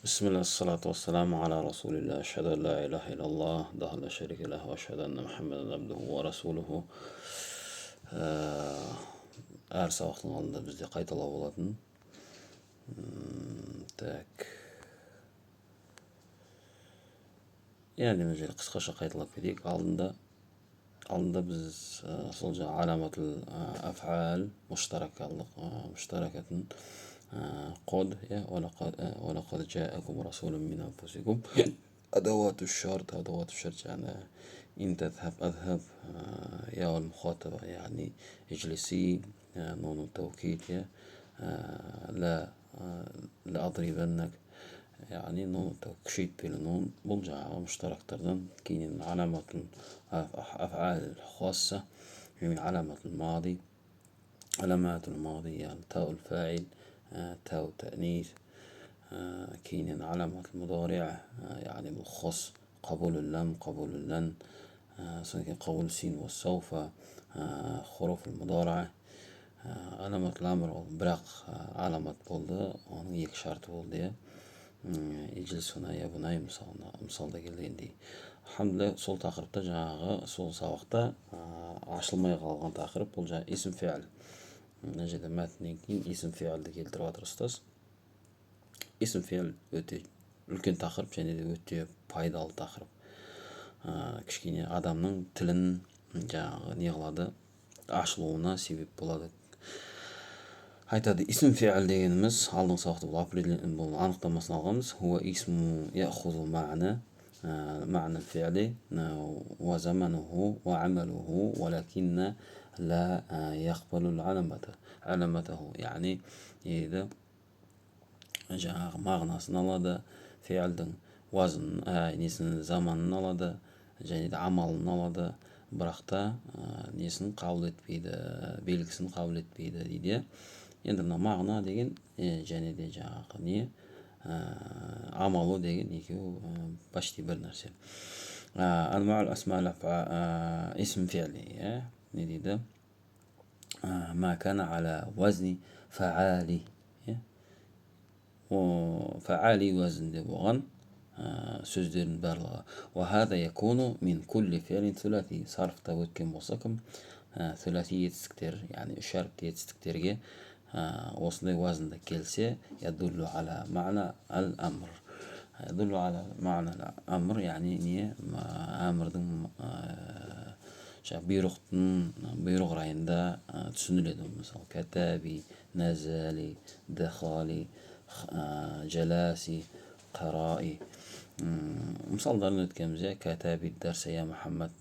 بسم الله الصلاة والسلام على رسول الله أشهد أن لا إله إلا الله وحده لا شريك له وأشهد أن محمدا عبده ورسوله. әр сабақтың алдында бізде қайталау болатын. Так. Yani мына жерде қысқаша қайталап кетейік. Алдында біз сол жаңа аламатул аф'ал муштаракатын قد ولقد جاءكم رسول من أنفسكم أدوات الشرط يعني إن تذهب أذهب، يا المخاطبة يعني اجلسي، نون التوكيد، لا أضربنك يعني نون التوكيد بالنون بلجع مشترك تردن كين علامة أفعال خاصة من علامة الماضي، علامات الماضي يعني تاء الفاعل، تاء تأنيث، كين علامة المضارع يعني بالخص قبول اللم قبول اللن، قبول سين والسوف، حروف المضارعة، علامة الأمر براق علامة болды, оның екі шарты болды, ижлис хуна я бунай мысалда келгендей. Алхамдулилlah, сол тақырыпта жаңағы сол сабақта ашылмай қалған тақырып бұл жаңағы исм фи'л. Мына жерде мәтіннен кейін исм фи'лді келтіріп жатыр ұстаз. Исм фи'л өте үлкен тақырып және де өте пайдалы тақырып. Кішкене адамның тілін жаңағы не қылады, ашылуына себеп болады. Айтады, исм фи'л дегеніміз алдыңғы сабақта бұл анықтамасын алғанбыз. Хуа исму яхузу мa'на фи'ли ва замануху ва амалуху валакинна ла яқбалу аламатаху. Яғни еді жаңағы мағынасын алады, фи'лдің несін заманын алады және де амалын алады, бірақ та несін қабыл етпейді, белгісін қабыл етпейді дейді. Енді мына мағына деген және де жаңағы не амалы деген екеуі почти бір нәрсе. Анмаул асмаул исм фи'ли не дейді? Ма кана аля вазни фаали. Фаали уазінде болған сөздердің барлығы. Ва хада якуну мин кулли фи'лин суласи. Сарфта өткен болса кім суласи етістіктер, яғни үш әріпті етістіктерге осындай уазында келсе, ядуллу аля мa'на ал-амр. Ядуллу аля мa'на ал-амр, яғни не әмірдің бұйрық райында түсініледі. Мысалы, катаби, назали, дахали, жаласи, қараи. Мысалдарын өткенімізде, катаби дәрсе я Мұхаммад,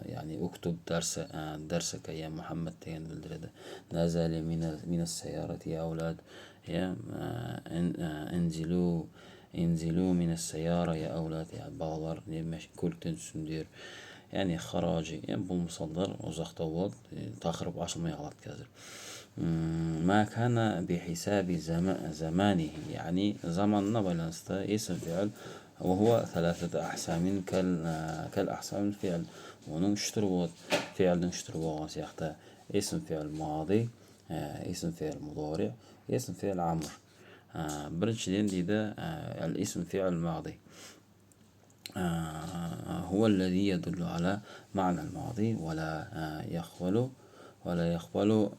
яғни уктуб дәрсіка я Мұхаммад деген білдіреді. Назали минас сайарати я аулад, инзилу минас сайара я аулад, балалар көліктен түсіңдер. Яғни харajи. Бұл мысалдар ұзақтау болады, тақырып ашылмай қалады қазір. Ма кана бихисаби заманиhi, яғни заманына байланысты исм фи'л. وهو ثلاثة أحسام كالأحسام الفعل. оның үш түрі болады. Фи'лдің үш түрі болған сияқты. Исм фи'л мади, исм фи'л мудори, исм фи'л амр. Біріншіден дейді исм фи'л мади. هو الذي يدل على معنى الماضي ولا يقبل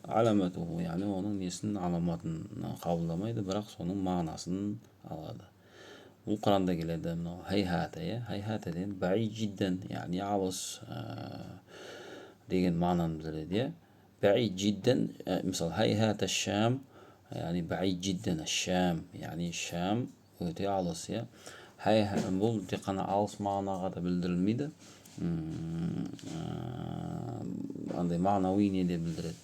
علامته. яғни оның несін аламатын қабылдамайды, бірақ соның мағынасын алады. Бұл Құранда келеді. Хайхата деген бәи жидден, яғни алыс деген мағынаны білдіреді. Бәи жидден, мысалы, хайхата шам, яғни бәи жидден шам, яғни шам өте алыс. Бұл тек қана алыс мағынаға да білдірілмейді, андай мағынауи не де білдіреді.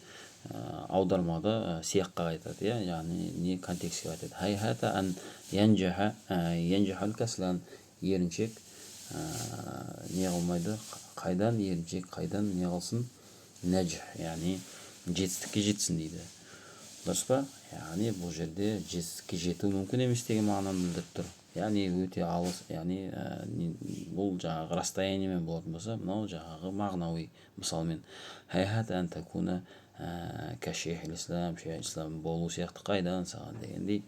Аудармада сияққа айтады, яғни не контекстке айтады. Хайхата ан янжахал каслан, еріншек не қылмайды, қайдан еріншек, қайдан не қылсын, нәжх, яғни жетістікке жетсін дейді. Дұрыс па? Яғни бұл жерде жетістікке жету мүмкін емес деген мағынаны білдіріп тұр. Яғни өте алыс, яғни бұл жаңағы расстояниемен болатын болса, мынау жаңағы мағынауи мысалмен. Хайхат ан такуна кашейх ислам, шейх ислам болу сияқты қайдан саған дегендей,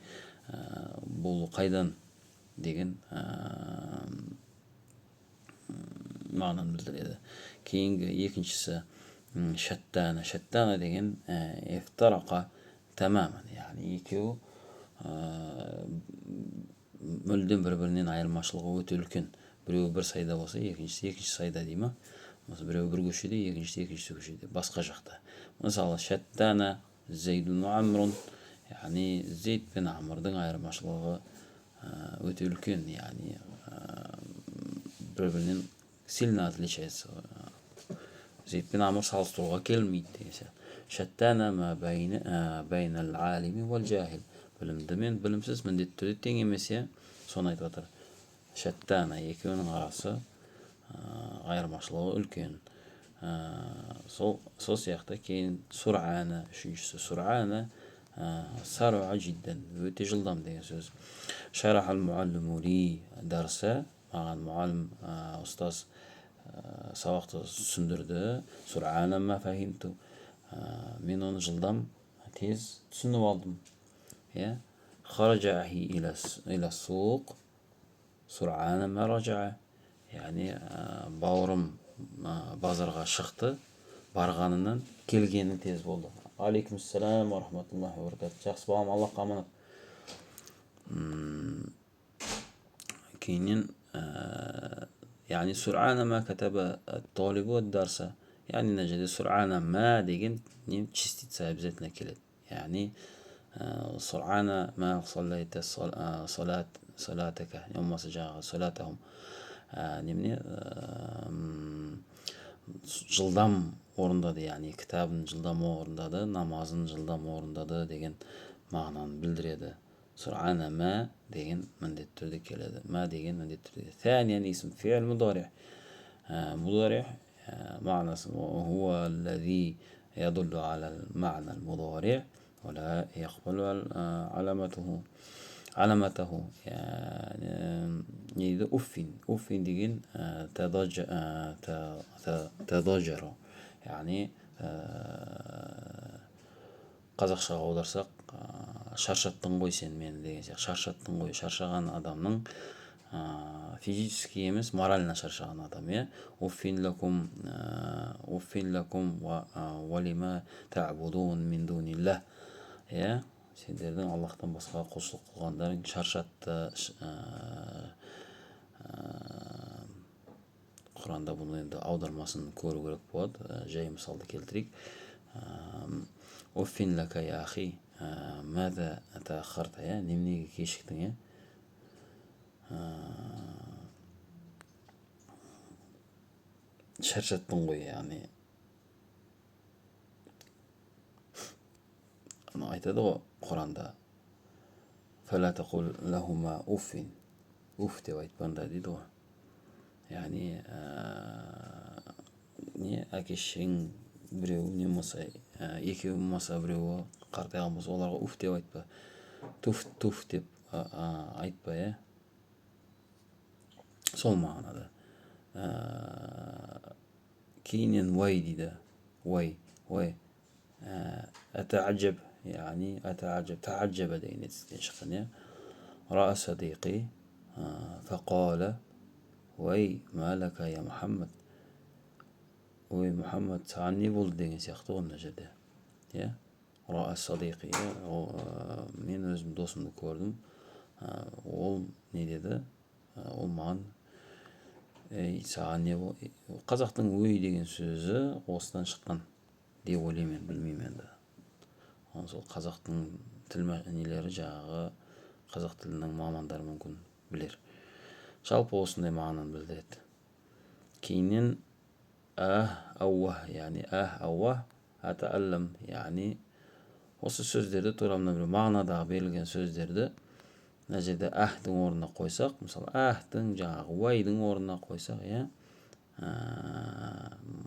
болу қайдан деген мағынаны білдіреді. Кейінгі екіншісі шаттана. Шаттана деген ифтарақа тамаман, яғни екеуі мүлдем бір-бірінен айырмашылығы өте үлкен. Біреуі бір сайда болса, екіншісі екінші сайда дей ма? Біреуі бір көшеде, екіншісі екінші көшеде, басқа жақта. Мысалы, шаттана Зейдун Амрун, яғни Зейд пен Амрдың айырмашылығы өте үлкен, яғни бір-бірінен сильно отличается. Зейд пен Амр салыстыруға келмейді деген сияқты. Шаттана ма байнал алими вал жахил. Білімді мен білімсіз міндетті түрде тең емес, соны айтып отыр. Шаттана, екеуінің арасы айырмашылығы үлкен. Сол сияқты кейін сур'ана, үшіншісі сур'ана, саруа жиддан, өте жылдам деген сөз. Шарахал муаллиму ли дарса, маған мұғалім ұстаз сабақты түсіндірді. Сур'ана ма фахимту, мен оны жылдам тез түсініп алдым. Хараджа ахи иля суқ сур'ана ма раджа, яғни бауырым базарға шықты, барғанынан келгені тез болды. Алейкумассалам ва рахматуллахи ва баракатух. Жақсы балам, Аллахқа аманат. Кейіннен яғни сур'ана ма катаба ат-талибу ад-дарса, яғни мына жерде сур'ана ма деген частица обязательно келеді. Яғни сур'ана ма саллайта салатака, болмаса жаңағы салатахум, немене жылдам орындады, яғни кітабын жылдам орындады, намазын жылдам орындады деген мағынаны білдіреді. Сур'ана ма деген міндетті түрде келеді. Ма деген міндетті түрде. Тәниян исм фи'л мудари. Мудари мағынасы хуа аллази ядуллу аля мағна мудари ва ла яқбалу аламатаху. Не дейді? Уффин деген тадажару, яғни қазақшаға аударсақ, шаршаттың ғой сен мені деген сияқты. Шаршаттың ғой, шаршаған адамның физически емес, морально шаршаған адам. Уффин лакум ва лима та'будун мин дунилlah. Сендердің Аллахтан басқа құлшылық қылғандарың шаршатты. Құранда бұны енді аудармасын көру керек болады. Жай мысалды келтірейік. Уффин лака я ахи мада атахарта, неменеге кешіктің? Шаршаттың ғой, яғни айтады ғой Құранда, фәлә тақул лахума уффин, уф деп айтпаңдар дейді ғой. Яғни әкешің біреу не болса, екеуі болмаса біреуі қартайған болса, оларға уф деп айтпа, туф деп айтпа. Сол мағынада. Кейінен уай дейді. Уай әтәәджәб, яғни тәәджәбә деген етістен шыққан. Ра'a садиқи фақала уай мәләка я Мұхаммад, ой Мұхаммад, саған не болды деген сияқты ғой мына жерде. Ра'a садиқи, мен өзім досымды көрдім, ол не деді? Ол маған саған не болды? Қазақтың өй деген сөзі осыдан шыққан деп ойлаймын, білмеймін енді. Сол қазақтың тіл нелері жағы, қазақ тілінің мамандары мүмкін білер. Жалпы осындай мағынаны білдіреді. Кейіннен ауа, яғни ауа атааллам, яғни осы сөздерді турамына бір мағынадағы берілген сөздерді мына жерде әхтің орнына қойсақ, мысалы әхтің жаңағы уайдың орнына қойсақ,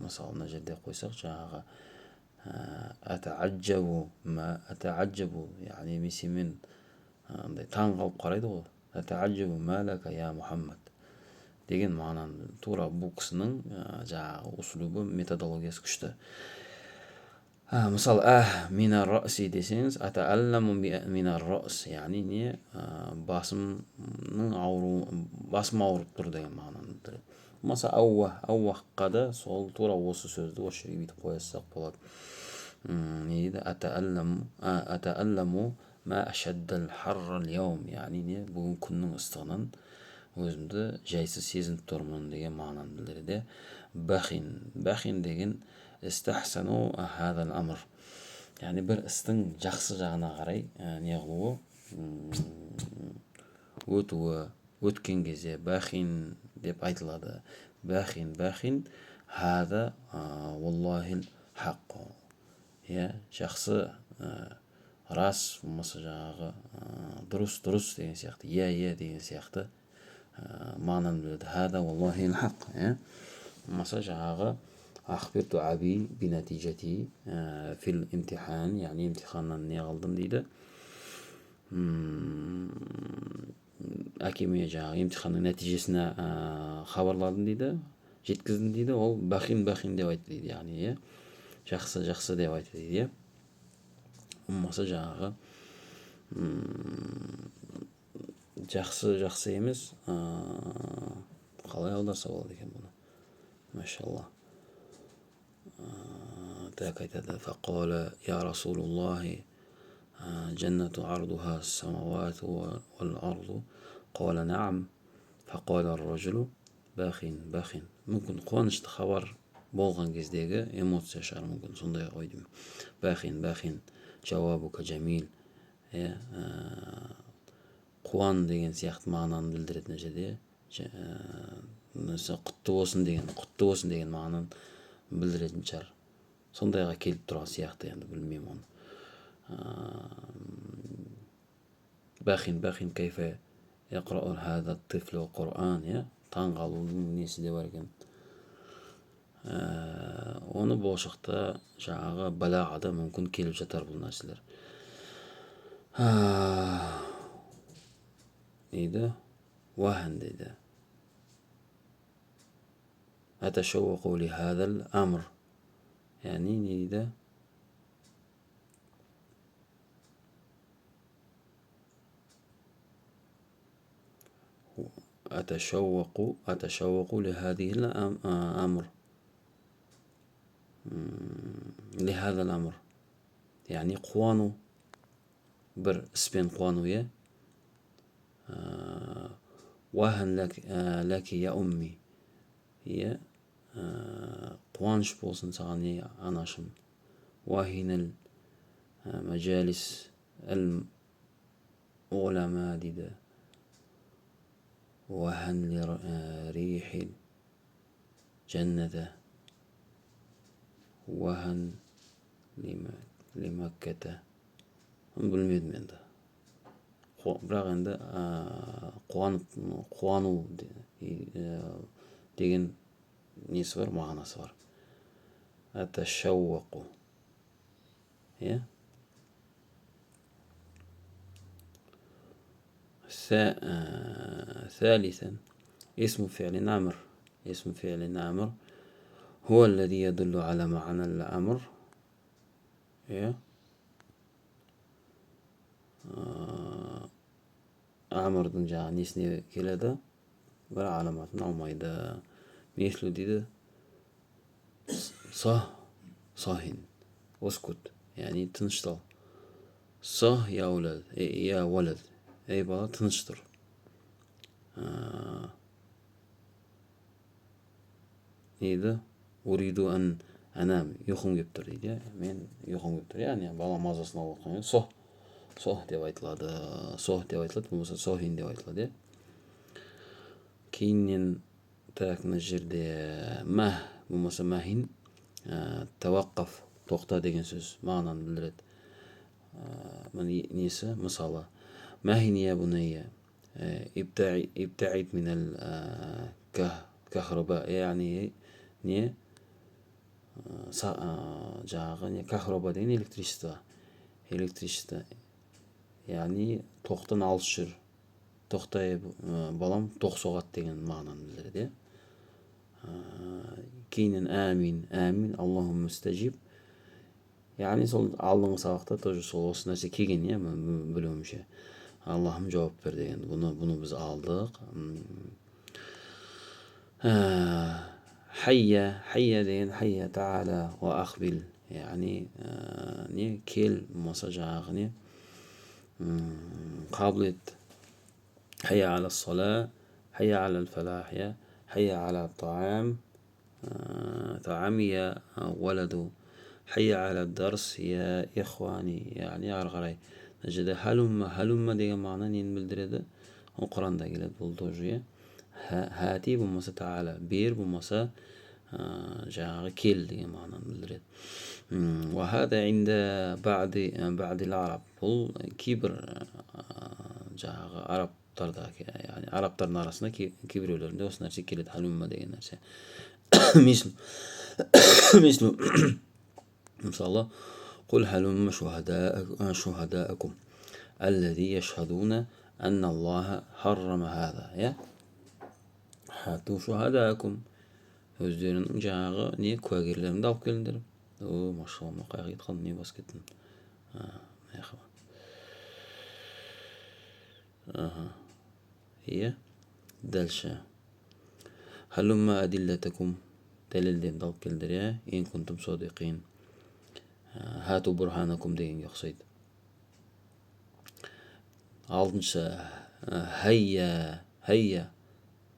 мысалы мына жерде қойсақ жаңағы әтәәджәбу, яғни мен таң қалып қарайды ғой. Әтәәджәбу мәләка я Мұхаммад деген мағынаны тура бұл кісінің жаңағы услубы, методологиясы күшті. Мысалы, минар раси десеңіз, атаалламу минар рас, яғни не, басымның ауыру, басым ауырып тұр деген мағынаны білдіреді. Болмаса ауаққа да сол тура осы сөзді осы жерге бүйтіп қоя салсақ болады. Не дейді? Атаалламу ма ашаддал харрал яум, яғни не, бүгін күннің ыстығынан өзімді жайсыз сезініп тұрмын деген мағынаны білдіреді. Бахин деген истахсану хадал амр, яғни бір істің жақсы жағына қарай не қылуы, өтуі, өткен кезде бахин деп айтылады. Бахин хада валлахил хаққу, жақсы, рас, болмаса жаңағы дұрыс деген сияқты, иә деген сияқты мағынаны біледі. Хада валлахил хаққ, болмаса жаңағы ахбирту аби бинатижати фил имтихан, яғни имтиханнан не қылдым дейді, әкеме жаңағы имтиханның нәтижесіне хабарладым дейді, жеткіздім дейді. Ол бахин деп айтты дейді, яғни жақсы деп айтты дейді. Болмаса жаңағы жақсы емес, қалай аударса болады екен бұны? Машалла. Так айтады: фақала я расулуллахи джаннату ардуха самавату вал арду, қала наам, фақала ар-ражулу бахин. Мүмкін қуанышты хабар болған кездегі эмоция шығар, мүмкін сондай ғой деймін. Бахин жауабука джамил, қуан деген сияқты мағынаны білдіретін жерде, құтты болсын деген мағынаны білдіретін шығар. Сондайға келіп тұрған сияқты, енді білмеймін оны. Бахин кайфа яқрау хада тифлу Құран, таң қалудың несі де бар екен. Оны болашақта жаңағы балағада мүмкін келіп жатар бұл нәрселер. Дейді, вахан дейді. Аташауақу ли хадал амр, яғни не дейді? أتشوق لهذه الأمر لهذا الأمر، يعني قوانو бір іспен қуану. وهن لك يا أمي، қуаныш болсын саған анашым. وهن المجالس العلماء дейді. وهن لريح الجنة وهن لمكة. білмедім енді, бірақ енді қуану деген несі бар, мағынасы бар. Аташауақу, ثالثا اسم فعل نامر هو الذي يدل على معنى الأمر. Амырдың жаңағы несіне келеді, бір аламатын алмайды. Меслу дейді, сахин, оскут, яғни тыныштал. Я валад, ей бала, тыныш тұр. Дейді, уриду анам, ұйқым кеп тұр дейді. Мен ұйқым кеп тұр, яғни бала мазасын алып отқан. Сох деп айтылады, болмаса сохин деп айтылады. Кейіннен мына жерде болмаса махин, таваққаф, тоқта деген сөз мағынаны білдіреді. Несі, мысалы, махин я бунайя, ибтаид минал кахраба, яғни не, жаңағы кахраба деген электричество, яғни тоқтан алыс жүр, тоқтай балам, тоқ соғат деген мағынаны білдіреді. Кейінен әмин, Аллахумма стажиб, яғни сол алдыңғы сабақта тоже сол осы нәрсе келген, иә, білуімше. Аллахым жауап бер деген. Бұны біз алдық. Хайя деген хайя та'ала ва ақбил, яғни не кел, болмаса жаңағы не қабыл ет. Хайя аля сала, хайя аля фалах, хайя аля таам, таам я валаду, хайя аля дарс я ихвани, яғни ары қарай мына жерде халумма деген мағына нені білдіреді? Ол Құранда келеді, бұл тоже, хати болмаса таала, бер болмаса жаңағы кел деген мағынаны білдіреді. وهذا عند بعض العرب, бұл кейбір жаңағы арабтарда, яғни арабтардың арасында кейбіреулерінде осы нәрсе келеді, халумма деген нәрсе. Мислу мысалы, قل هلم شهداءكم الذي يشهدون أن الله حرم هذا, يا هاتوا شهداءكم, өздерінің жаңағы не куәгерлеріңді алып келіңдер. Машалла, қайғы кетіп қалдым, не бас кеттім. Иә, дальше. Халумма адиллатакум, дәлелдеріңді алып келіңдер, иә, ин кунтум содиқин. Хату бурханакум дегенге ұқсайды. Алтыншы, хайя,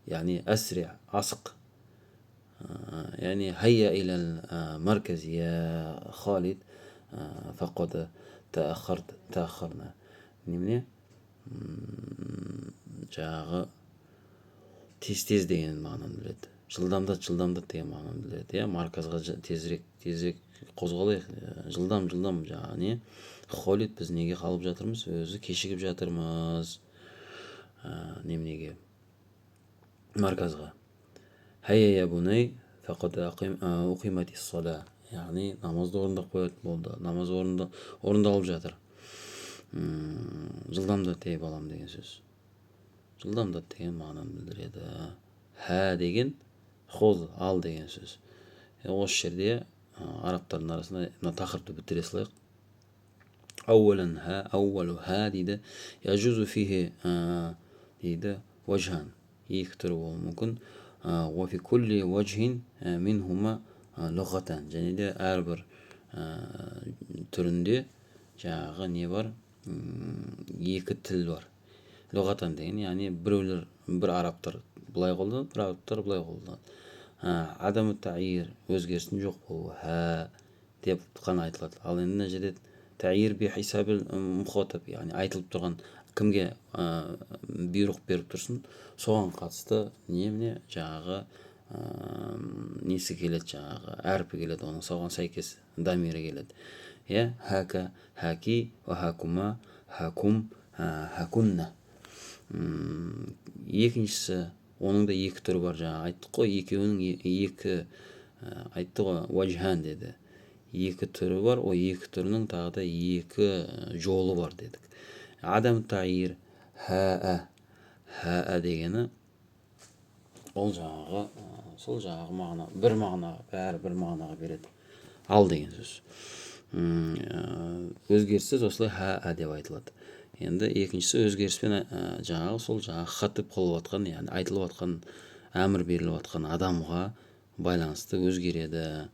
яғни әсри, асық. يعني هيا إلى المركز يا خالد فقد تأخرنا. немене жаңағы тез деген мағынаны біледі. Жылдамдат деген мағынаны біледі. Я марказға тезірек қозғалайық. Жылдам жаңағы не? Холид, біз неге қалып жатырмыз? Өзі кешігіп жатырмыз. Неменеге? Марказға. Хайя я бунай фақад уқимати ссала, яғни намазды орындап қояды, болды. Намаз орындалып жатыр. Жылдамдат ей балам деген сөз. Жылдамдат деген мағынаны білдіреді. Ха деген хоз, ал деген сөз. Осы жерде арабтардың арасында мына тақырыпты бітіре салайық. Ауалу ха дейді. Яжузу фихи дейді вajhan. Екі түрі болуы мүмкін. وفي كل وجه منهما لغتان, және де әрбір түрінде жаңағы не бар? Екі тіл бар. Лұғатан деген, яғни біреулер, бір арабтар былай қолданады, бір арабтар былай қолданады. Адамы таир, өзгерістің жоқ болуы, деп қана айтылады. Ал енді мына жерде таир би хисабил мұхатаб, яғни айтылып тұрған кімге бұйрық беріп тұрсын, соған қатысты немене жаңағы несі келеді, жаңағы әрпі келеді, оның соған сәйкес дамирі келеді. Я хака, хаки, хакума, хакум, хакунна. Екіншісі, оның да екі түрі бар, жаңа айттық қой, екеуінің екі айтты ғой, вajhan деді. Екі түрі бар, о екі түрінің тағы да екі жолы бар дедік. Адам таир, ха дегені, ол жаңағы, сол жаңағы мағына, бір мағынаға, бәрі бір мағынаға береді. Ал деген сөз. Өзгеріссіз осылай ха деп айтылады. Енді екіншісі өзгеріспен жаңағы сол жаңағы хатып қылып атқан, яғни айтылып атқан, әмір беріліп атқан адамға байланысты өзгереді.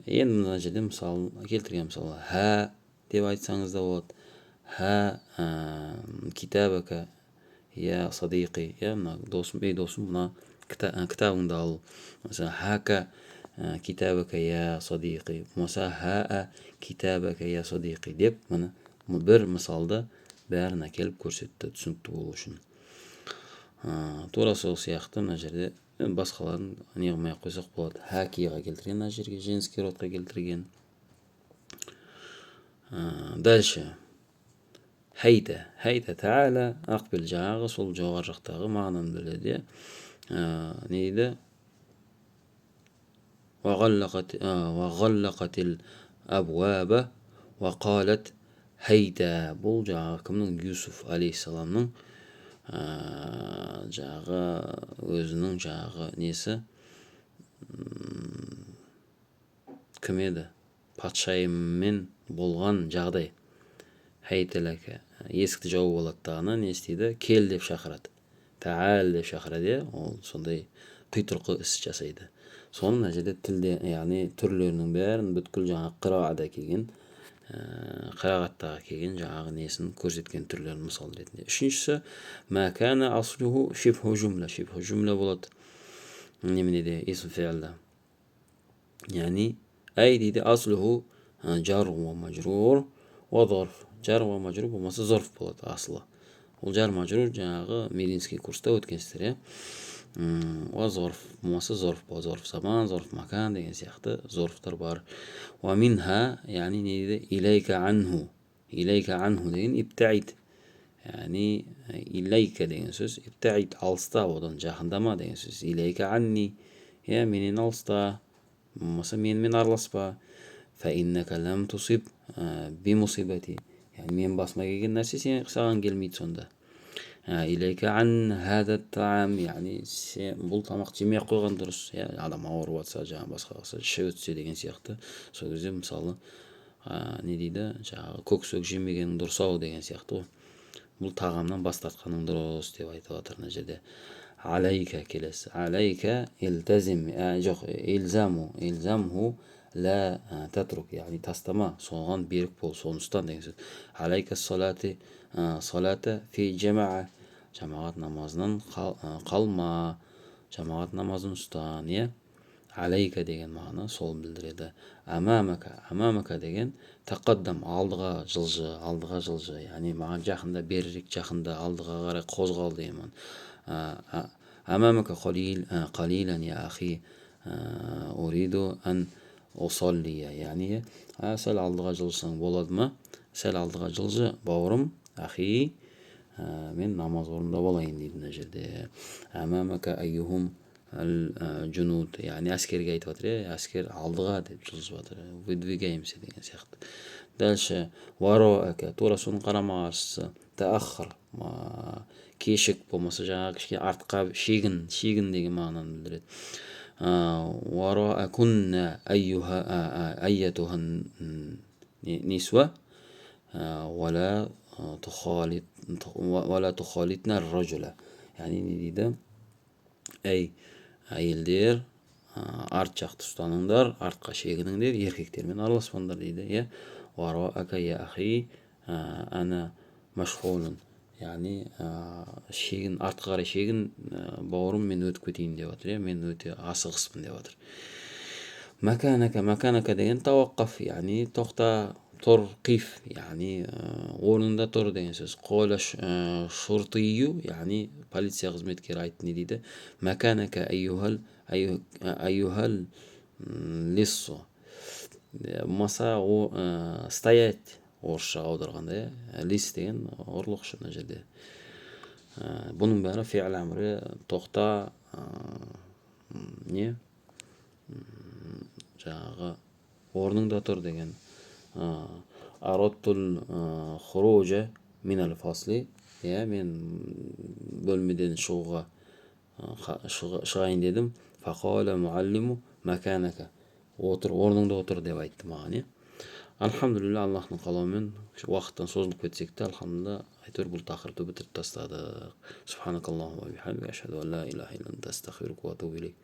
Енді мына жерде мысал келтірген, мысалы ха деп айтсаңыз да болады. Ха китабака я садиқи, я мына досым, ей досым, мына кітабыңды ал. Mesela хака китабака я садиқи, болмаса ха китабака я садиқи деп мына бір мысалды бәрін әкеліп көрсетті, түсінікті болу үшін. Тура сол сияқты мына жерде басқаларын неғылмай ақ қойсақ болады. Хакиға келтірген, мына жерге женский родқа келтірген. Дальше. Хайта та'ала ақбил, жаңағы сол жоғар жақтағы мағынаны біледі. Не дейді? وغلقت الأبواب وقالت хайта. Бұл жаңағы кімнің? Юсуф алейхиссаламның жаңағы өзінің жаңағы несі кім еді? патшайыммен болған жағдай. Хейтеләке, есікті жауып алады дағыны, не істейді? Кел деп шақырады. Тәәл деп шақырады, ол сондай құйтырқы іс жасайды. Соның мына жерде тілде, яғни түрлерінің бәрін бүткіл жаңағы қираада келген, қырағаттағы келген жаңағы несін көрсеткен түрлерін мысал ретінде. Үшіншісі, мәкәні аслуху шибху жумла. Шибху жумла болады немене де, исм фи'лда. Яғни әй дейді аслуху жар ва мажрур ва зарф. Жар ва мажрур болмаса зарф болады асылы. Ол жар мажрур жаңағы мединский курста өткенсіздер, ва зарф болмаса зарф болады. Зарф заман, зарф макан деген сияқты зарфтар бар. Ва минха, яғни не дейді? Илайка анху. Илайка анху деген ибтаид. Яғни илайка деген сөз ибтаид, алыста, одан жақындама деген сөз. Илайка анни, менен алыста, болмаса менімен араласпа. Фа иннака лам тусиб би мусибати. Яғни мен басыма келген нәрсе саған келмейді сонда. Илайка ан хада таам, яғни бұл тамақ жемей қойған дұрыс. Адам ауырып жатса, жаңағы басқа қылса, іші өтсе деген сияқты. Сол кезде мысалы не дейді? Жаңағы көксөк жемегенің дұрыс ау деген сияқты ғой. Бұл тағамнан бас тартқаның дұрыс деп айтып жатыр мына жерде. Алайка келесі. Алайка илтазим, жоқ, илзамху ла татрук, яғни тастама, соған берік бол, соны ұстан деген сөз. Алайка салата фи жамаа, жамағат намазынан қалма, жамағат намазын ұстан, Алайка деген мағына сол білдіреді. Амамака деген тақаддам, алдыға жылжы, яғни маған жақында, берірек жақында, алдыға қарай қозғал деген. Амамака қалилан я ахи уриду ан усаллия, яғни сәл алдыға жылжысаң болады ма? Сәл алдыға жылжы, бауырым, ахи, мен намаз орындап алайын дейді мына жерде. Амамака айюхум жүнуд, яғни әскерге айтып жатыр, әскер алдыға деп жылжып жатыр, выдвигаемся деген сияқты. Дальше вароака, тура соның қарама қарсысы, таахар, кешік, болмаса жаңағы кішкене артқа шегін деген мағынаны білдіреді. Вароакунна айятухан нисва вала тухалитна ражула. Яғни не дейді? Әйелдер, арт жақты ұстаныңдар, артқа шегініңдер, еркектермен араласпаңдар дейді. Вароака я ахи ана машхулун. Яғни шегін, артқа қарай шегін, бауырым, мен өтіп кетейін деп жатыр, мен өте асығыспын деп жатыр. Маканака деген тауаққаф, яғни тоқта, тұр, қиф, яғни орнында тұр деген сөз. Қола шұртию, яғни полиция қызметкері айтты, не дейді? Маканака айюхал лиссу. Маса стоять, орысша аударғанда, лис деген ұрлықшы мына жерде. Бұның бәрі фи'л әмірі, тоқта, жаңағы орныңда тұр деген. Араттул хуружа минал фасли, мен бөлмеден шығайын дедім. Фақала муаллиму маканака, орныңда отыр деп айтты маған. Алхамдулилля, Аллахтың қалауымен уақыттан созылып кетсек те, алхамдулилля, әйтеуір бұл тақырыпты бітіріп тастадық. Субханакаллаху ва бихамдика, ашһаду ан ла илаха илля анта, астағфирука ва атубу илейк.